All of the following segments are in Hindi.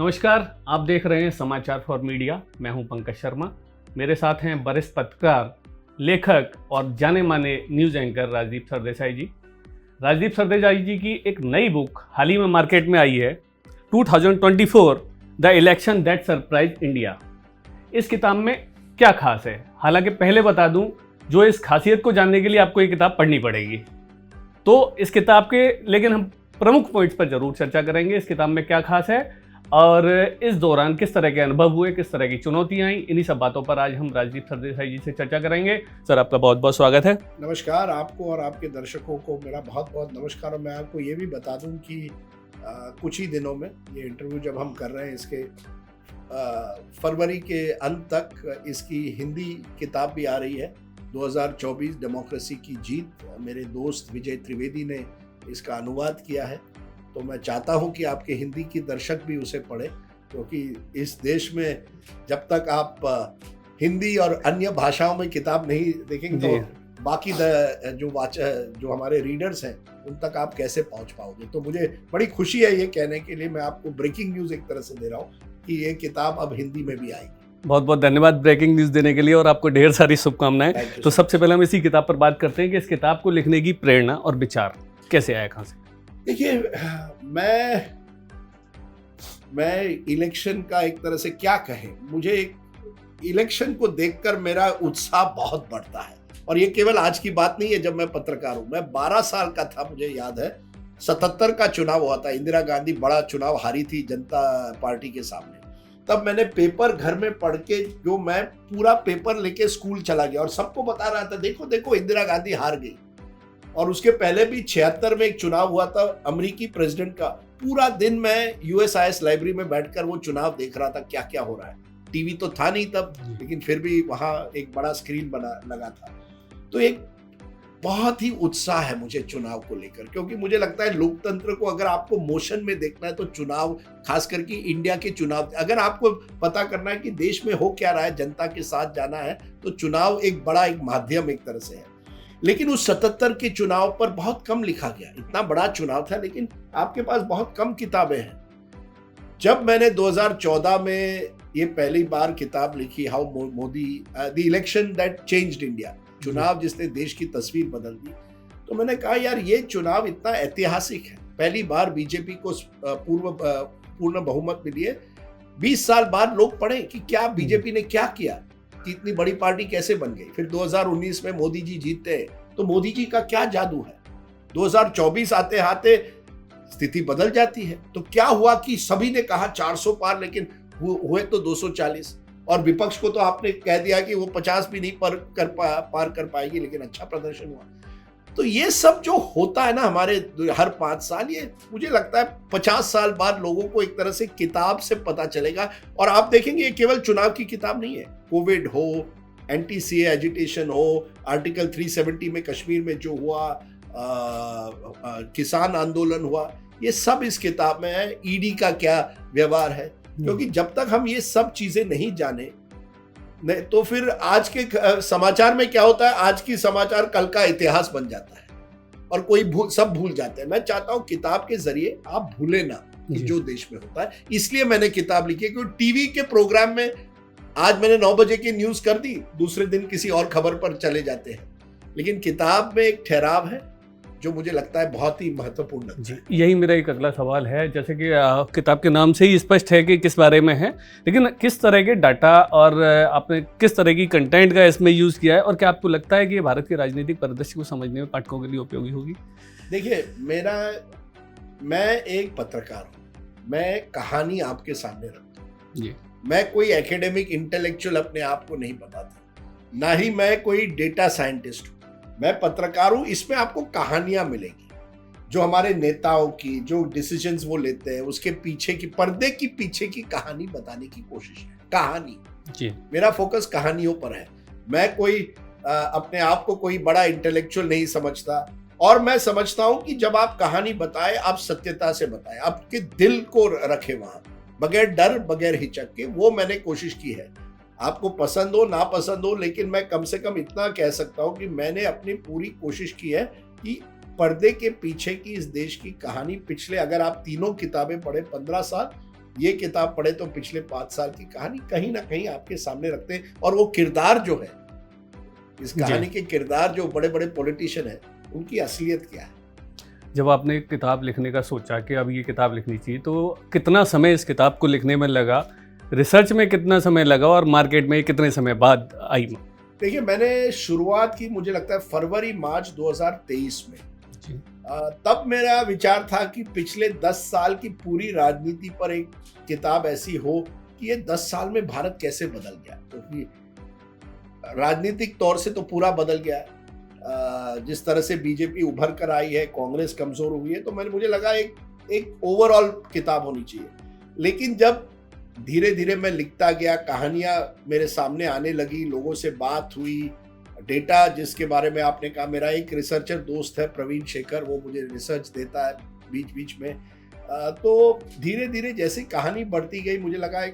नमस्कार, आप देख रहे हैं समाचार फॉर मीडिया। मैं हूं पंकज शर्मा। मेरे साथ हैं वरिष्ठ पत्रकार, लेखक और जाने माने न्यूज़ एंकर राजदीप सरदेसाई जी। राजदीप सरदेसाई जी की एक नई बुक हाल ही में मार्केट में आई है, 2024 the election that surprise India. इस किताब में क्या खास है? हालांकि पहले बता दूं, जो इस खासियत को जानने के लिए आपको ये किताब पढ़नी पड़ेगी। तो इस किताब के लेकिन हम प्रमुख पॉइंट्स पर जरूर चर्चा करेंगे। इस किताब में क्या खास है और इस दौरान किस तरह के अनुभव हुए, किस तरह की चुनौतियां आई, इन्हीं सब बातों पर आज हम राजदीप सरदेसाई जी से चर्चा करेंगे। सर, आपका बहुत बहुत स्वागत है। नमस्कार आपको और आपके दर्शकों को मेरा बहुत बहुत नमस्कार। और मैं आपको ये भी बता दूं कि कुछ ही दिनों में ये इंटरव्यू जब हम कर रहे हैं, इसके फरवरी के अंत तक इसकी हिंदी किताब भी आ रही है। 2024 डेमोक्रेसी की जीत, मेरे दोस्त विजय त्रिवेदी ने इसका अनुवाद किया है। तो मैं चाहता हूं कि आपके हिंदी की दर्शक भी उसे पढ़ें, क्योंकि इस देश में जब तक आप हिंदी और अन्य भाषाओं में किताब नहीं देखेंगे तो बाकी जो हमारे रीडर्स हैं उन तक आप कैसे पहुंच पाओगे। तो मुझे बड़ी खुशी है ये कहने के लिए, मैं आपको ब्रेकिंग न्यूज़ एक तरह से दे रहा हूँ कि ये किताब अब हिंदी में भी आएगी। बहुत बहुत धन्यवाद ब्रेकिंग न्यूज़ देने के लिए और आपको ढेर सारी शुभकामनाएं। तो सबसे पहले हम इसी किताब पर बात करते हैं कि इस किताब को लिखने की प्रेरणा और विचार कैसे आया, कहाँ से? देखिए, मैं इलेक्शन का एक तरह से क्या कहें, मुझे इलेक्शन को देखकर मेरा उत्साह बहुत बढ़ता है। और ये केवल आज की बात नहीं है। जब मैं पत्रकार हूं, मैं 12 साल का था, मुझे याद है 77 का चुनाव हुआ था। इंदिरा गांधी बड़ा चुनाव हारी थी जनता पार्टी के सामने। तब मैंने पेपर घर में पढ़ के, जो मैं पूरा पेपर लेके स्कूल चला गया और सबको बता रहा था, देखो देखो इंदिरा गांधी हार गई। और उसके पहले भी 76 में एक चुनाव हुआ था अमेरिकी प्रेसिडेंट का। पूरा दिन मैं यूएसआईएस लाइब्रेरी में बैठकर वो चुनाव देख रहा था, क्या क्या हो रहा है। टीवी तो था नहीं तब, लेकिन फिर भी वहां एक बड़ा स्क्रीन लगा था। तो एक बहुत ही उत्साह है मुझे चुनाव को लेकर, क्योंकि मुझे लगता है लोकतंत्र को अगर आपको मोशन में देखना है तो चुनाव, खास करके इंडिया के चुनाव, अगर आपको पता करना है कि देश में हो क्या रहा है, जनता के साथ जाना है, तो चुनाव एक बड़ा एक माध्यम एक तरह से है। लेकिन उस 77 के चुनाव पर बहुत कम लिखा गया। इतना बड़ा चुनाव था, लेकिन आपके पास बहुत कम किताबें हैं। जब मैंने 2014 में ये पहली बार किताब लिखी, how Modi the election that changed India, चुनाव जिसने देश की तस्वीर बदल दी, तो मैंने कहा यार ये चुनाव इतना ऐतिहासिक है। पहली बार बीजेपी को पूर्ण बहुमत मिली है। 20 साल बाद लोग पढ़े कि क्या बीजेपी ने क्या किया, कि इतनी बड़ी पार्टी कैसे बन गई। फिर 2019 में मोदी जी जीतते हैं, तो मोदी जी का क्या जादू है। 2024 आते आते स्थिति बदल जाती है। तो क्या हुआ कि सभी ने कहा 400 पार, लेकिन हुए तो 240। और विपक्ष को तो आपने कह दिया कि वो 50 भी नहीं पार कर पाएगी, लेकिन अच्छा प्रदर्शन हुआ। तो ये सब जो होता है ना हमारे हर 5 साल, ये मुझे लगता है 50 साल बाद लोगों को एक तरह से किताब से पता चलेगा। और आप देखेंगे ये केवल चुनाव की किताब नहीं है। कोविड हो, एंटी सीए एजिटेशन हो, आर्टिकल 370 में कश्मीर में जो हुआ, किसान आंदोलन हुआ, ये सब इस किताब में है। ईडी का क्या व्यवहार है, क्योंकि जब तक हम ये सब चीजें नहीं जाने, नहीं तो फिर आज के समाचार में क्या होता है, आज की समाचार कल का इतिहास बन जाता है और सब भूल जाते हैं। मैं चाहता हूं किताब के जरिए आप भूले ना कि जो देश में होता है। इसलिए मैंने किताब लिखी है, क्योंकि टीवी के प्रोग्राम में आज मैंने 9 बजे की न्यूज कर दी, दूसरे दिन किसी और खबर पर चले जाते हैं। लेकिन किताब में एक ठहराव है जो मुझे लगता है बहुत ही महत्वपूर्ण है। जी, यही मेरा एक अगला सवाल है। जैसे कि किताब के नाम से ही स्पष्ट है कि किस बारे में है, लेकिन किस तरह के डाटा और आपने किस तरह की कंटेंट का इसमें यूज़ किया है, और क्या आपको लगता है कि ये भारत के राजनीतिक परिदृश्य को समझने में पाठकों के लिए उपयोगी होगी? देखिए, मैं एक पत्रकार हूँ, मैं कहानी आपके सामने रखता हूँ जी। मैं कोई एकेडमिक इंटेलेक्चुअल अपने आप को नहीं बताता, ना ही मैं कोई डेटा साइंटिस्ट हूँ। मैं पत्रकार हूं। इसमें आपको कहानियां मिलेंगी, जो हमारे नेताओं की जो डिसीजंस वो लेते हैं, उसके पीछे की, पर्दे की पीछे की कहानी बताने की कोशिश है। कहानी जी, मेरा फोकस कहानियों पर है। मैं कोई अपने आप को कोई बड़ा इंटेलेक्चुअल नहीं समझता, और मैं समझता हूं कि जब आप कहानी बताएं, आप सत्यता से बताएं, आपके दिल को रखें वहां, बगैर डर, बगैर हिचक के। वो मैंने कोशिश की है। आपको पसंद हो ना पसंद हो, लेकिन मैं कम से कम इतना कह सकता हूं कि मैंने अपनी पूरी कोशिश की है कि पर्दे के पीछे की इस देश की कहानी, पिछले, अगर आप तीनों किताबें पढ़े, 15 साल ये किताब पढ़े तो पिछले 5 साल की कहानी कहीं ना कहीं आपके सामने रखते हैं, और वो किरदार जो है, इस कहानी के किरदार जो बड़े बड़े पॉलिटिशियन हैं, उनकी असलियत क्या है। जब आपने किताब लिखने का सोचा कि अब ये किताब लिखनी चाहिए, तो कितना समय इस किताब को लिखने में लगा, रिसर्च में कितना समय लगा, और मार्केट में कितने समय बाद आई? देखिए, मैंने शुरुआत की मुझे लगता है फरवरी मार्च 2023 में। तब मेरा विचार था कि पिछले 10 साल की पूरी राजनीति पर एक किताब ऐसी हो कि ये 10 साल में भारत कैसे बदल गया, क्योंकि राजनीतिक तौर से तो पूरा बदल गया। जिस तरह से बीजेपी उभर कर आई है, कांग्रेस कमजोर हुई है, तो मुझे लगा एक ओवरऑल किताब होनी चाहिए। लेकिन जब धीरे धीरे मैं लिखता गया, कहानियां मेरे सामने आने लगी, लोगों से बात हुई, डेटा जिसके बारे में आपने कहा, मेरा एक रिसर्चर दोस्त है प्रवीण शेखर, वो मुझे रिसर्च देता है बीच बीच में। तो धीरे धीरे जैसे कहानी बढ़ती गई, मुझे लगा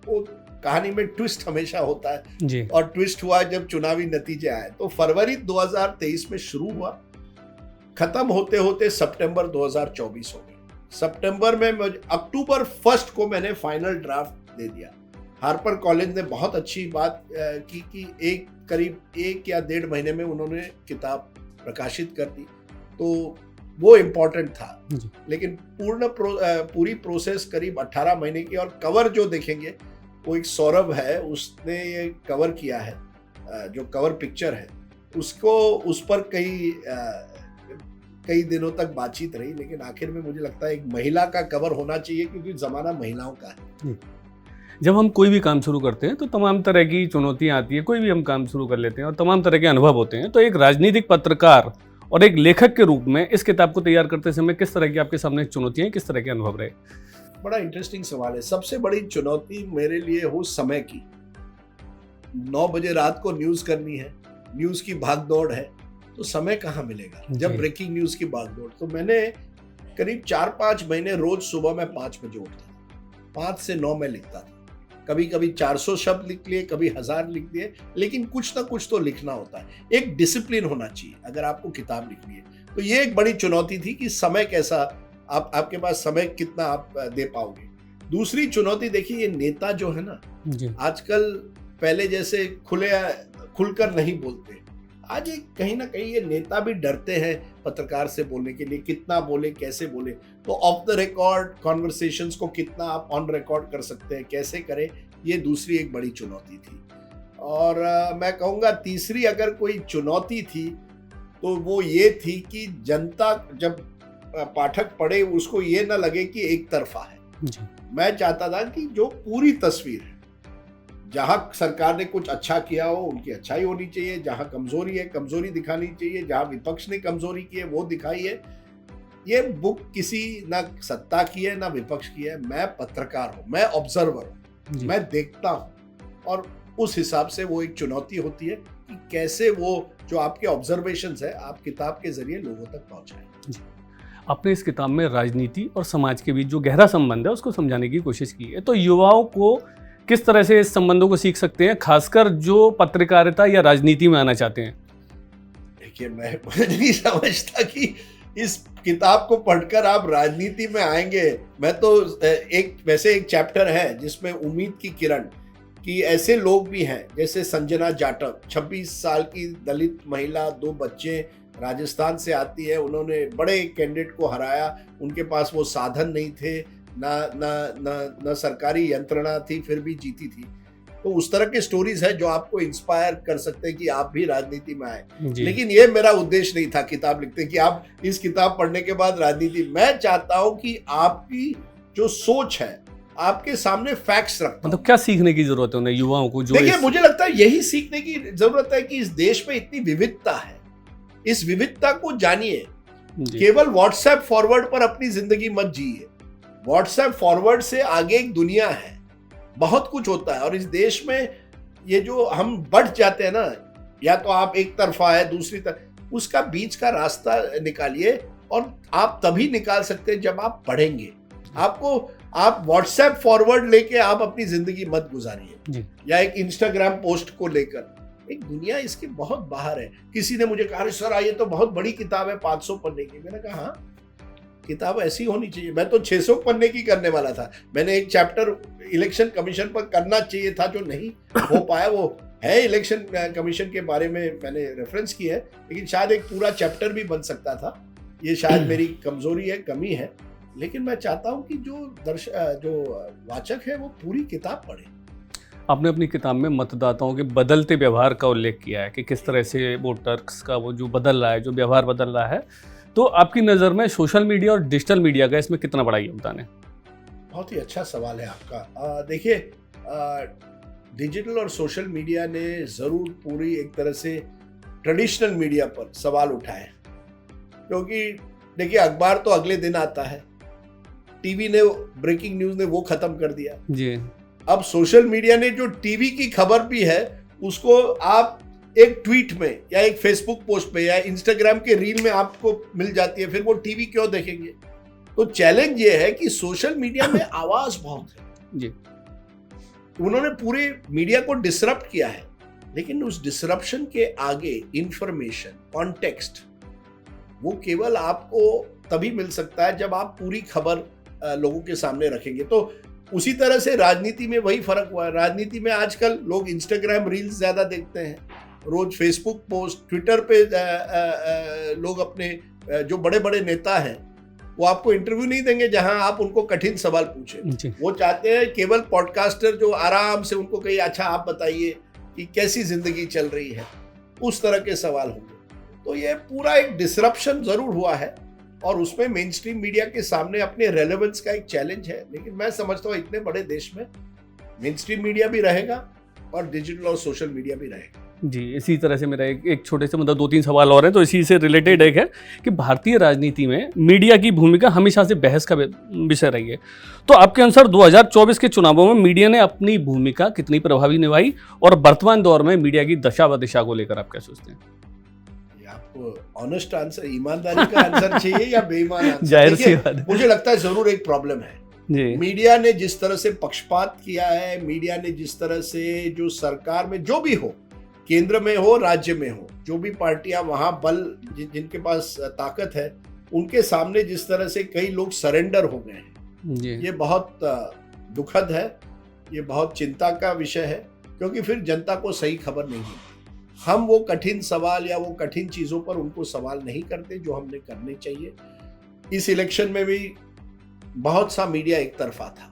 वो कहानी में ट्विस्ट हमेशा होता है जी। और ट्विस्ट हुआ जब चुनावी नतीजे आए। तो फरवरी 2023 में शुरू हुआ, खत्म होते होते सितंबर 2024 हो गए। सितंबर में अक्टूबर 1 को मैंने फाइनल ड्राफ्ट दे दिया। हार्पर कॉलेज ने बहुत अच्छी बात की कि करीब 1 या 1.5 महीने में उन्होंने किताब प्रकाशित कर दी, तो वो इम्पोर्टेंट था। लेकिन पूरी प्रोसेस करीब 18 महीने की। और कवर जो देखेंगे वो एक सौरभ है, उसने ये कवर किया है, जो कवर पिक्चर है उसको, उस पर कई दिनों तक बातचीत रही। लेकिन आखिर में मुझे लगता है एक महिला का कवर होना चाहिए, क्योंकि जमाना महिलाओं का है। जब हम कोई भी काम शुरू करते हैं तो तमाम तरह की चुनौतियां आती है, कोई भी हम काम शुरू कर लेते हैं और तमाम तरह के अनुभव होते हैं। तो एक राजनीतिक पत्रकार और एक लेखक के रूप में इस किताब को तैयार करते समय किस तरह की आपके सामने चुनौतियां, किस तरह के अनुभव रहे? बड़ा इंटरेस्टिंग सवाल है। सबसे बड़ी चुनौती मेरे लिए हो समय की। 9 बजे रात को न्यूज करनी है, न्यूज की भागदौड़ है, तो समय कहाँ मिलेगा जब ब्रेकिंग न्यूज की भागदौड़। तो मैंने करीब 4-5 महीने रोज सुबह में 5 बजे उठता था, 5 से 9 में लिखता था। कभी कभी 400 शब्द लिख लिए, कभी 1000 लिख दिए, लेकिन कुछ ना कुछ तो लिखना होता है। एक डिसिप्लिन होना चाहिए अगर आपको किताब लिखनी है। तो ये एक बड़ी चुनौती थी कि समय कैसा, आपके पास समय कितना आप दे पाओगे। दूसरी चुनौती देखिए, ये नेता जो है ना, आजकल पहले जैसे खुलकर नहीं बोलते। आज कहीं ना कहीं ये नेता भी डरते हैं पत्रकार से बोलने के लिए, कितना बोले, कैसे बोले। तो ऑफ द रिकॉर्ड कॉन्वर्सेशंस को कितना आप ऑन रिकॉर्ड कर सकते हैं, कैसे करें, ये दूसरी एक बड़ी चुनौती थी। और मैं कहूँगा तीसरी अगर कोई चुनौती थी तो वो ये थी कि जनता जब पाठक पढ़े उसको ये ना लगे कि एक तरफा है। मैं चाहता था कि जो पूरी तस्वीर है, जहां सरकार ने कुछ अच्छा किया हो उनकी अच्छाई होनी चाहिए, जहां कमजोरी है कमजोरी दिखानी चाहिए, जहां विपक्ष ने कमजोरी की है वो दिखाई है। ये बुक किसी ना सत्ता की है ना विपक्ष की है। मैं पत्रकार हूं, मैं ऑब्जर्वर हूं, मैं देखता हूं, और उस हिसाब से वो एक चुनौती होती है कि कैसे वो जो आपके ऑब्जर्वेशंस है आप किताब के जरिए लोगों तक पहुंचाएं। आपने इस किताब में राजनीति और समाज के बीच जो गहरा संबंध है उसको समझाने की कोशिश की है। तो युवाओं को किस तरह से इस संबंधों को सीख सकते हैं, खासकर जो पत्रकारिता या राजनीति में आना चाहते हैं? देखिए, मैं नहीं समझता कि इस किताब को पढ़कर आप राजनीति में आएंगे। मैं तो वैसे एक चैप्टर है जिसमें उम्मीद की किरण, कि ऐसे लोग भी हैं जैसे संजना जाटव, 26 साल की दलित महिला, 2 बच्चे, राजस्थान से आती है। उन्होंने बड़े कैंडिडेट को हराया, उनके पास वो साधन नहीं थे, ना सरकारी यंत्रणा थी, फिर भी जीती थी। तो उस तरह के स्टोरीज है जो आपको इंस्पायर कर सकते हैं कि आप भी राजनीति में आए। लेकिन ये मेरा उद्देश्य नहीं था किताब लिखते कि आप इस किताब पढ़ने के बाद राजनीति। मैं चाहता हूं कि आपकी जो सोच है आपके सामने फैक्ट्स रखता हूं। मतलब क्या सीखने की जरूरत है उन्हें, युवाओं को? जो देखिए, मुझे लगता है यही सीखने की जरूरत है कि इस देश में इतनी विविधता है, इस विविधता को जानिए। केवल व्हाट्सएप फॉरवर्ड पर अपनी जिंदगी मत जिए। व्हाट्सएप फॉरवर्ड से आगे एक दुनिया है, बहुत कुछ होता है। और इस देश में ये जो हम बढ़ जाते हैं ना, या तो आप एक तरफा है, दूसरी तरफ, उसका बीच का रास्ता निकालिए। और आप तभी निकाल सकते हैं जब आप पढ़ेंगे। आप व्हाट्सएप फॉरवर्ड लेके आप अपनी जिंदगी मत गुजारिए, या एक इंस्टाग्राम पोस्ट को लेकर। एक दुनिया इसके बहुत बाहर है। किसी ने मुझे कहा, सर ये तो बहुत बड़ी किताब है 500 पन्ने की। मैंने कहा हाँ, किताब ऐसी होनी चाहिए। मैं तो 600 पन्ने की करने वाला था, मैंने एक चैप्टर इलेक्शन कमीशन पर करना चाहिए था जो नहीं हो पाया। वो है इलेक्शन कमीशन के बारे में मैंने रेफरेंस किया है, लेकिन शायद एक पूरा चैप्टर भी बन सकता था। ये शायद मेरी कमजोरी है, कमी है, लेकिन मैं चाहता हूँ कि जो वाचक है वो पूरी किताब पढ़े। आपने अपनी किताब में मतदाताओं के बदलते व्यवहार का उल्लेख किया है कि किस तरह से वोटर्स का वो जो बदल रहा है, जो व्यवहार बदल रहा है। तो आपकी नज़र में सोशल मीडिया और डिजिटल मीडिया का इसमें कितना बड़ा योगदान है? बहुत ही अच्छा सवाल है आपका। देखिए, डिजिटल और सोशल मीडिया ने ज़रूर पूरी एक तरह से ट्रेडिशनल मीडिया पर सवाल उठाए, क्योंकि देखिए अखबार तो अगले दिन आता है, टीवी ने ब्रेकिंग न्यूज़ ने वो ख़त्म कर दिया जी। अब सोशल मीडिया ने जो टीवी की खबर भी है उसको आप एक ट्वीट में या एक फेसबुक पोस्ट में या इंस्टाग्राम के रील में आपको मिल जाती है, फिर वो टीवी क्यों देखेंगे? तो चैलेंज ये है कि सोशल मीडिया में आवाज बहुत है जी। उन्होंने पूरे मीडिया को डिसरप्ट किया है, लेकिन उस डिसरप्शन के आगे इंफॉर्मेशन, कॉन्टेक्स्ट, वो केवल आपको तभी मिल सकता है जब आप पूरी खबर लोगों के सामने रखेंगे। तो उसी तरह से राजनीति में वही फर्क हुआ है। राजनीति में आजकल लोग इंस्टाग्राम रील्स ज्यादा देखते हैं, रोज फेसबुक पोस्ट, ट्विटर पे लोग अपने जो बड़े बड़े नेता हैं वो आपको इंटरव्यू नहीं देंगे जहां आप उनको कठिन सवाल पूछें। वो चाहते हैं केवल पॉडकास्टर जो आराम से उनको कहिए अच्छा आप बताइए कि कैसी जिंदगी चल रही है, उस तरह के सवाल होंगे। तो ये पूरा एक डिसरप्शन जरूर हुआ है और उसमें मेन स्ट्रीम मीडिया के सामने अपने रेलेवेंस का एक चैलेंज है, लेकिन मैं समझता हूँ इतने बड़े देश में मेन स्ट्रीम मीडिया भी रहेगा और डिजिटल और सोशल मीडिया भी रहेगा। जी, इसी तरह से मेरा एक छोटे से मतलब 2-3 सवाल और हैं, तो इसी से रिलेटेड एक है कि भारतीय राजनीति में मीडिया की भूमिका हमेशा से बहस का विषय रही है। तो आपके अनुसार 2024 के चुनावों में मीडिया ने अपनी भूमिका कितनी प्रभावी निभाई और वर्तमान दौर में मीडिया की दशा व दिशा को लेकर आप क्या सोचते हैं? आपको ऑनेस्ट आंसर, ईमानदारी का आंसर चाहिए या बेईमान आंसर? जाहिर सी बात है। मुझे लगता है जरूर एक प्रॉब्लम है जी। मीडिया ने जिस तरह से पक्षपात किया है, मीडिया ने जिस तरह से जो सरकार में जो भी हो, केंद्र में हो राज्य में हो, जो भी पार्टियां वहां बल जिनके पास ताकत है उनके सामने जिस तरह से कई लोग सरेंडर हो गए हैं, ये बहुत दुखद है, ये बहुत चिंता का विषय है, क्योंकि फिर जनता को सही खबर नहीं मिलती। हम वो कठिन सवाल या वो कठिन चीजों पर उनको सवाल नहीं करते जो हमने करने चाहिए। इस इलेक्शन में भी बहुत सा मीडिया एक तरफा था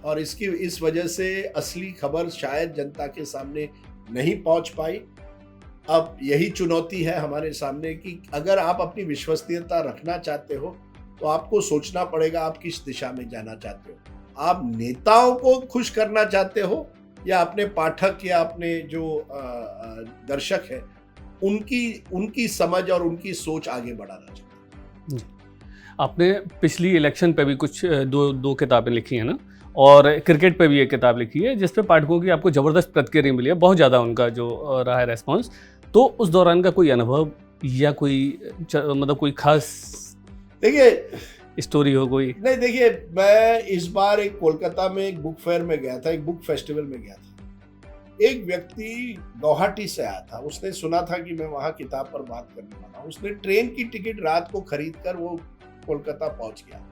और इस वजह से असली खबर शायद जनता के सामने नहीं पहुंच पाई। अब यही चुनौती है हमारे सामने कि अगर आप अपनी विश्वसनीयता रखना चाहते हो तो आपको सोचना पड़ेगा आप किस दिशा में जाना चाहते हो। आप नेताओं को खुश करना चाहते हो या अपने पाठक या अपने जो दर्शक है उनकी समझ और उनकी सोच आगे बढ़ाना चाहते हो। आपने पिछली इलेक्शन पे भी कुछ दो किताबें लिखी है ना, और क्रिकेट पे भी एक किताब लिखी है जिस पे पाठकों की आपको ज़बरदस्त प्रतिक्रिया मिली है, बहुत ज़्यादा उनका जो रहा है रेस्पॉन्स। तो उस दौरान का कोई अनुभव या कोई मतलब कोई खास देखिए स्टोरी हो कोई? नहीं, देखिए मैं इस बार एक कोलकाता में एक बुक फेयर में गया था, एक बुक फेस्टिवल में गया था। एक व्यक्ति गुवाहाटी से आया था, उसने सुना था कि मैं वहाँ किताब पर बात करने वाला हूँ। उसने ट्रेन की टिकट रात को खरीद कर वो कोलकाता पहुँच गया।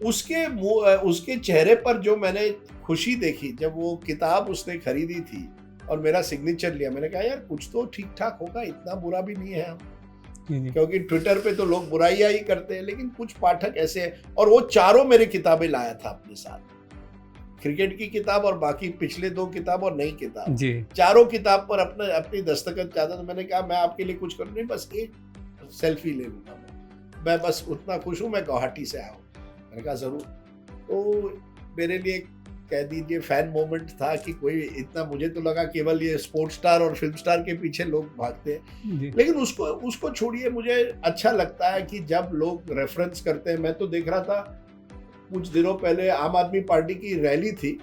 उसके चेहरे पर जो मैंने खुशी देखी जब वो किताब उसने खरीदी थी और मेरा सिग्नेचर लिया, मैंने कहा यार कुछ तो ठीक ठाक होगा, इतना बुरा भी नहीं है हम। क्योंकि ट्विटर पे तो लोग बुराइयां ही करते हैं, लेकिन कुछ पाठक ऐसे हैं। और वो चारों मेरी किताबें लाया था अपने साथ, क्रिकेट की किताब और बाकी पिछले 2 किताब और नई किताब जी। चारों किताब पर अपनी दस्तखत चाहता। तो मैंने कहा मैं आपके लिए कुछ करूँ नहीं, बस एक सेल्फी ले लूंगा, मैं बस उतना खुश हूँ, मैं गुवाहाटी से आया हूँ। मैंने कहा जरूर। तो मेरे लिए कह दीजिए फैन मोमेंट था कि कोई इतना, मुझे तो लगा केवल ये स्पोर्ट्स स्टार और फिल्म स्टार के पीछे लोग भागते हैं, लेकिन उसको छोड़िए। मुझे अच्छा लगता है कि जब लोग रेफरेंस करते हैं। मैं तो देख रहा था कुछ दिनों पहले आम आदमी पार्टी की रैली थी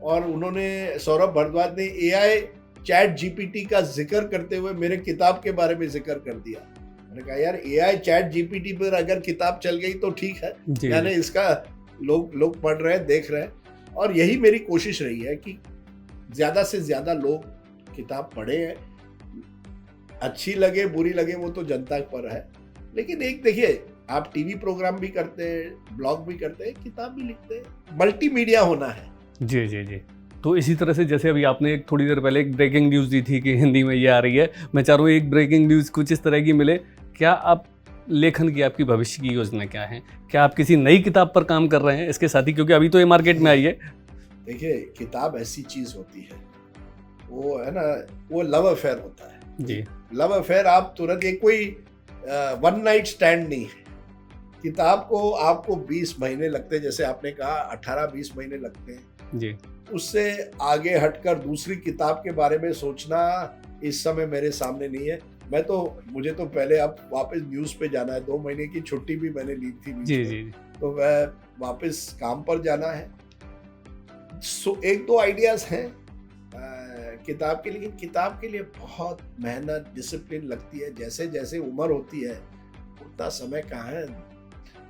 और उन्होंने, सौरभ भारद्वाज ने AI चैट GPT का जिक्र करते हुए मेरे किताब के बारे में जिक्र कर दिया। मैंने कहा यार AI चैट GPT पर अगर किताब चल गई तो ठीक है, यानी इसका लोग पढ़ रहे हैं, देख रहे हैं। और यही मेरी कोशिश रही है कि ज्यादा से ज्यादा लोग किताब पढ़े हैं। अच्छी लगे बुरी लगे वो तो जनता पर है, लेकिन एक देखिए आप टीवी प्रोग्राम भी करते हैं, ब्लॉग भी करते हैं, किताब भी लिखते हैं, मल्टीमीडिया होना है। जी जी जी। तो इसी तरह से जैसे अभी आपने एक थोड़ी देर पहले एक ब्रेकिंग न्यूज़ दी थी कि हिंदी में ये आ रही है, मैं चाह रहा हूँ एक ब्रेकिंग न्यूज़ कुछ इस तरह की मिले। क्या आप लेखन की आपकी भविष्य की योजना क्या है? क्या आप किसी नई किताब पर काम कर रहे हैं इसके साथ ही, क्योंकि अभी तो ये मार्केट में आई है? देखिए, किताब ऐसी चीज होती है, वो है ना, वो लव अफेयर होता है जी। लव अफेयर आप तुरंत, ये कोई वन नाइट स्टैंड नहीं है। किताब को आपको 20 महीने लगते हैं, जैसे आपने कहा 18-20 महीने लगते हैं। जी उससे आगे हटकर दूसरी किताब के बारे में सोचना इस समय मेरे सामने नहीं है। मुझे तो पहले अब वापस न्यूज़ पे जाना है, 2 महीने की छुट्टी भी मैंने ली थी बीच जी में। जी। तो मैं वापस काम पर जाना है। एक दो आइडियाज हैं किताब के, लेकिन किताब के लिए बहुत मेहनत, डिसिप्लिन लगती है। जैसे जैसे उम्र होती है उतना समय कहाँ है।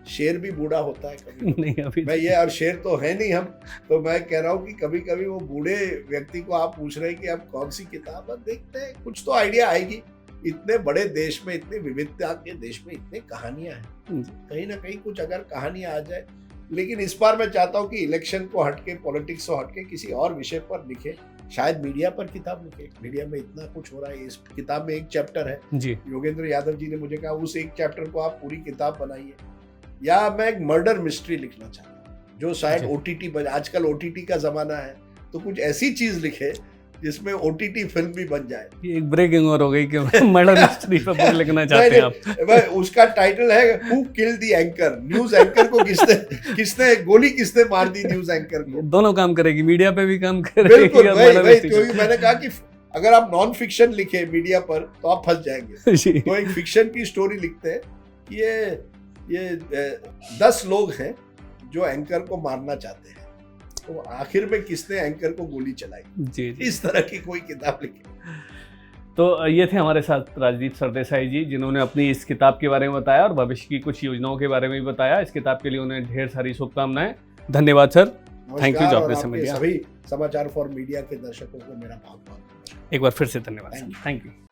शेर भी बूढ़ा होता है कभी नहीं अभी मैं ये, और शेर तो है नहीं हम, तो मैं कह रहा हूँ कि कभी कभी वो बूढ़े व्यक्ति को आप पूछ रहे हैं कि आप कौन सी किताब है, देखते हैं कुछ तो आइडिया आएगी। इतने बड़े देश में, इतनी विविधता के देश में इतनी कहानियां हैं, कहीं ना कहीं कुछ अगर कहानियां आ जाए। लेकिन इस बार मैं चाहता हूँ कि इलेक्शन को हटके, पॉलिटिक्स से हटके किसी और विषय पर लिखे, शायद मीडिया पर किताब लिखे। मीडिया में इतना कुछ हो रहा है, इस किताब में एक चैप्टर है जी। योगेंद्र यादव जी ने मुझे कहा उस एक चैप्टर को आप पूरी किताब बनाइए। या मैं एक मर्डर मिस्ट्री लिखना चाहता हूँ जो शायद ओटीटी, आजकल ओटीटी का जमाना है, तो कुछ ऐसी चीज लिखे जिसमें ओटीटी फिल्म भी बन जाए। ये एक ब्रेकिंग और हो गई कि मर्डर मिस्ट्री पर बुक लिखना चाहते हैं आप। उसका टाइटल है who killed the anchor. News anchor को किसने गोली किसने मार दी न्यूज एंकर को। दोनों काम करेगी, मीडिया पे भी काम करेगी। बिल्कुल वही क्योंकि मैंने कहा कि अगर आप नॉन फिक्शन लिखे मीडिया पर तो आप फंस जाएंगे। तो एक फिक्शन की स्टोरी लिखते हैं कि ये 10 लोग हैं जो एंकर को मारना चाहते हैं, तो आखिर में किसने एंकर को गोली चलाई। जी जी। इस तरह की कोई किताब लिखी। तो ये थे हमारे साथ राजदीप सरदेसाई जी, जिन्होंने अपनी इस किताब के बारे में बताया और भविष्य की कुछ योजनाओं के बारे में भी बताया। इस किताब के लिए उन्हें ढेर सारी शुभकामनाएं। धन्यवाद सर। थैंक यू जॉब सभी समाचार फॉर मीडिया के दर्शकों को मेरा बहुत बहुत एक बार फिर से धन्यवाद। Thank you.